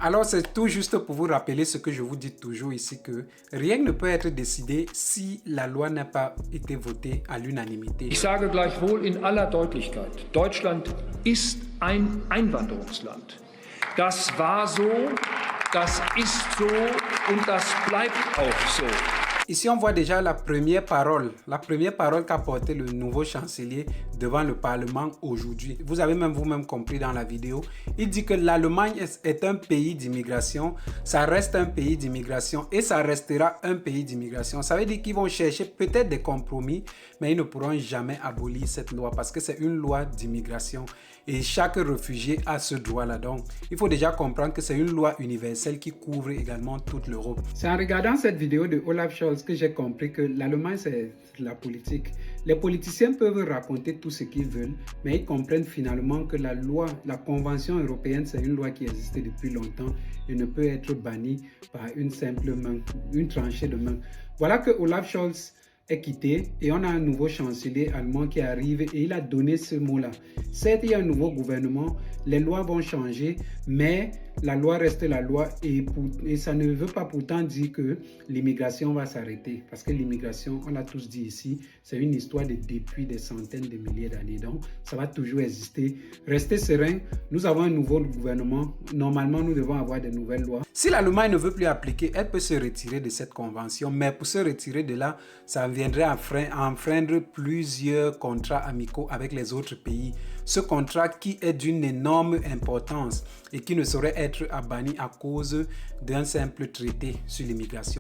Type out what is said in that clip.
Alors c'est tout juste pour vous rappeler ce que je vous dis toujours ici, que rien ne peut être décidé si la loi n'a pas été votée à l'unanimité. Ich sage gleichwohl in aller Deutlichkeit, Deutschland ist ein Einwanderungsland. Das war so, das ist so und das bleibt auch so. Ici, on voit déjà la première parole qu'a porté le nouveau chancelier devant le Parlement aujourd'hui. Vous avez même vous-même compris dans la vidéo. Il dit que l'Allemagne est un pays d'immigration, ça reste un pays d'immigration et ça restera un pays d'immigration. Ça veut dire qu'ils vont chercher peut-être des compromis, mais ils ne pourront jamais abolir cette loi parce que c'est une loi d'immigration et chaque réfugié a ce droit-là. Donc, il faut déjà comprendre que c'est une loi universelle qui couvre également toute l'Europe. C'est en regardant cette vidéo de Olaf Scholz que j'ai compris que l'Allemagne, c'est la politique. Les politiciens peuvent raconter tout ce qu'ils veulent, mais ils comprennent finalement que la loi, la Convention européenne, c'est une loi qui existe depuis longtemps et ne peut être bannie par une simple main, une tranchée de main. Voilà que Olaf Scholz est quitté et on a un nouveau chancelier allemand qui arrive et il a donné ce mot-là. Certes, il y a un nouveau gouvernement, les lois vont changer, mais la loi reste la loi et ça ne veut pas pourtant dire que l'immigration va s'arrêter. Parce que l'immigration, on l'a tous dit ici, c'est une histoire depuis des centaines de milliers d'années. Donc, ça va toujours exister. Restez serein, nous avons un nouveau gouvernement. Normalement, nous devons avoir de nouvelles lois. Si l'Allemagne ne veut plus appliquer, elle peut se retirer de cette convention. Mais pour se retirer de là, ça viendrait à enfreindre plusieurs contrats amicaux avec les autres pays. Ce contrat qui est d'une énorme importance et qui ne saurait être banni à cause d'un simple traité sur l'immigration.